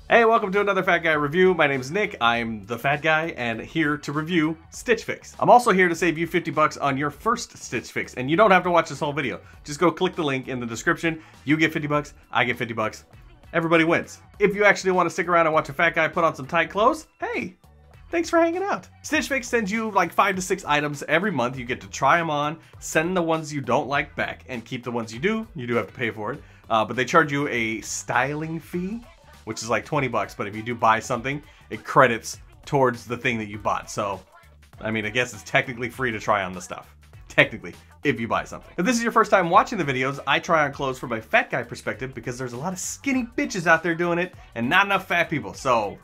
Hey, welcome to another Fat Guy review. My name's Nick. I'm the Fat Guy and here to review Stitch Fix. I'm also here to save you 50 bucks on your first Stitch Fix, and you don't have to watch this whole video. Just go click the link in the description. You get 50 bucks, I get 50 bucks. Everybody wins. If you actually want to stick around and watch a fat guy put on some tight clothes, hey, thanks for hanging out. Stitch Fix sends you like 5 to 6 items every month. You get to try them on, send the ones you don't like back, and keep the ones you do. You do have to pay for it, but they charge you a styling fee, which is like 20 bucks, but if you do buy something, it credits towards the thing that you bought. So, I mean, I guess it's technically free to try on the stuff. Technically, if you buy something. If this is your first time watching the videos, I try on clothes from a fat guy perspective because there's a lot of skinny bitches out there doing it and not enough fat people. So,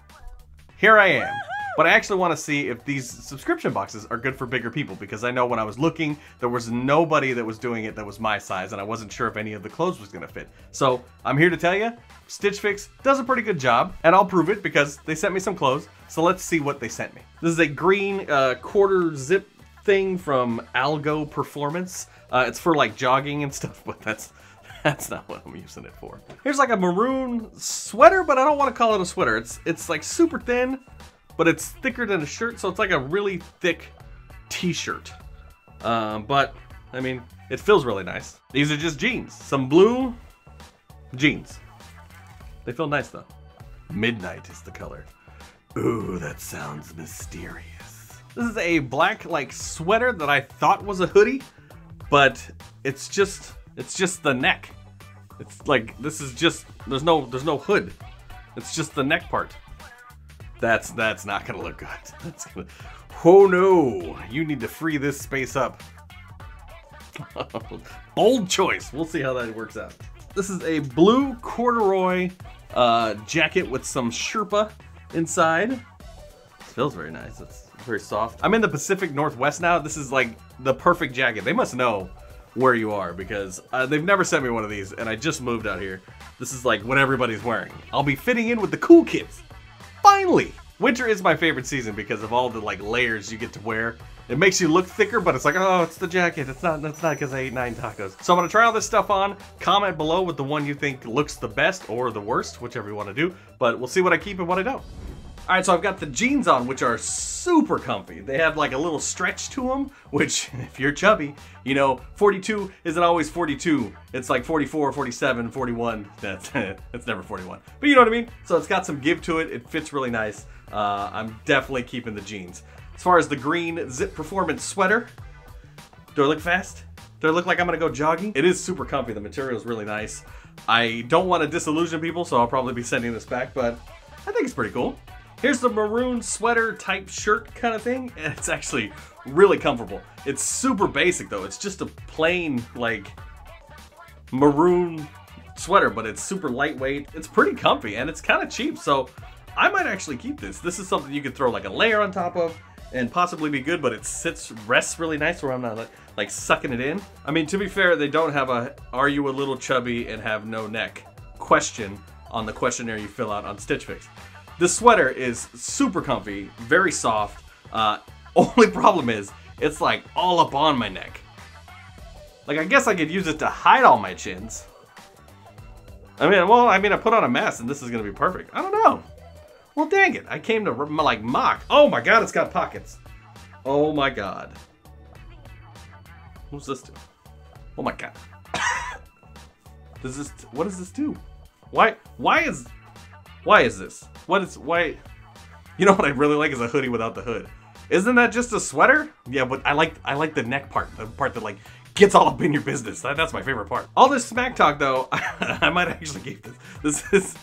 here I am. But I actually want to see if these subscription boxes are good for bigger people, because I know when I was looking, there was nobody that was doing it that was my size, and I wasn't sure if any of the clothes was going to fit. So I'm here to tell you, Stitch Fix does a pretty good job, and I'll prove it because they sent me some clothes. So let's see what they sent me. This is a green quarter zip thing from Algo Performance. It's for like jogging and stuff, but that's not what I'm using it for. Here's like a maroon sweater, but I don't want to call it a sweater. It's like super thin, but it's thicker than a shirt, so it's like a really thick t-shirt. But, I mean, it feels really nice. These are just jeans. Some blue jeans. They feel nice, though. Midnight is the color. Ooh, that sounds mysterious. This is a black, like, sweater that I thought was a hoodie, but it's just the neck. It's like, this is just, there's no hood. It's just the neck part. That's not gonna look good. That's gonna, oh no, you need to free this space up. Bold choice. We'll see how that works out. This is a blue corduroy jacket with some Sherpa inside. It feels very nice. It's very soft. I'm in the Pacific Northwest now. This is like the perfect jacket. They must know where you are because they've never sent me one of these, and I just moved out here. This is like what everybody's wearing. I'll be fitting in with the cool kids. Finally! Winter is my favorite season because of all the like layers you get to wear. It makes you look thicker, but it's like, oh, it's the jacket. That's not because I ate 9 tacos. So I'm gonna try all this stuff on. Comment below with the one you think looks the best or the worst, whichever you want to do. But we'll see what I keep and what I don't. All right, so I've got the jeans on, which are super comfy. They have like a little stretch to them, which if you're chubby, you know, 42 isn't always 42. It's like 44, 47, 41. That's never 41. But you know what I mean? So it's got some give to it. It fits really nice. I'm definitely keeping the jeans. As far as the green Zip Performance sweater, do I look fast? Do I look like I'm gonna go jogging? It is super comfy. The material is really nice. I don't want to disillusion people, so I'll probably be sending this back, but I think it's pretty cool. Here's the maroon sweater type shirt kind of thing, and it's actually really comfortable. It's super basic though. It's just a plain like maroon sweater, but it's super lightweight. It's pretty comfy and it's kind of cheap, so I might actually keep this. This is something you could throw like a layer on top of and possibly be good, but it rests really nice where I'm not like sucking it in. I mean, to be fair, they don't have a "Are you a little chubby and have no neck?" question on the questionnaire you fill out on Stitch Fix. This sweater is super comfy, very soft. Only problem is, it's like all up on my neck. Like, I guess I could use it to hide all my chins. I mean, well, I put on a mask and this is gonna be perfect. I don't know. Well, dang it. I came to like mock. Oh my God, it's got pockets. Oh my God. What's this do? Oh my God. What does this do? Why is this? Why? You know what I really like is a hoodie without the hood. Isn't that just a sweater? Yeah, but I like the neck part, the part that like gets all up in your business. That's my favorite part. All this smack talk though, I might actually keep this.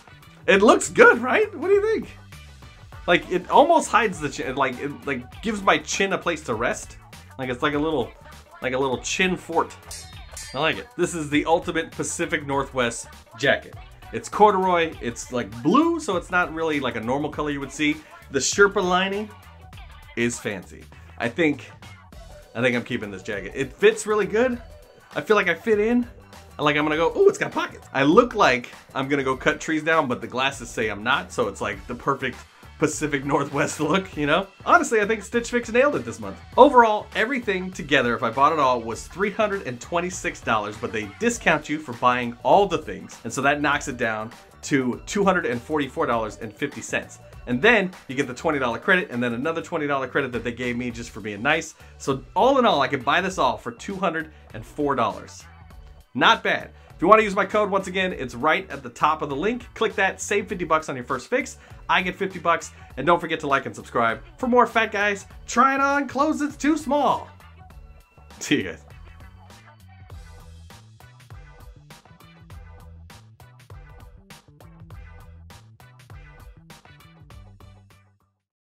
It looks good, right? What do you think? Like, it almost hides the chin. It like gives my chin a place to rest. Like it's like a little chin fort. I like it. This is the ultimate Pacific Northwest jacket. It's corduroy, it's like blue, so it's not really like a normal color you would see. The Sherpa lining is fancy. I think I'm keeping this jacket. It fits really good. I feel like I fit in. And like I'm gonna go, oh, it's got pockets. I look like I'm gonna go cut trees down, but the glasses say I'm not, so it's like the perfect Pacific Northwest look, you know? Honestly, I think Stitch Fix nailed it this month. Overall, everything together, if I bought it all, was $326, but they discount you for buying all the things, and so that knocks it down to $244.50. And then you get the $20 credit and then another $20 credit that they gave me just for being nice. So all in all, I could buy this all for $204. Not bad. If you want to use my code, once again, it's right at the top of the link. Click that, save 50 bucks on your first fix. I get 50 bucks. And don't forget to like and subscribe for more fat guys trying on clothes that's too small. See you guys.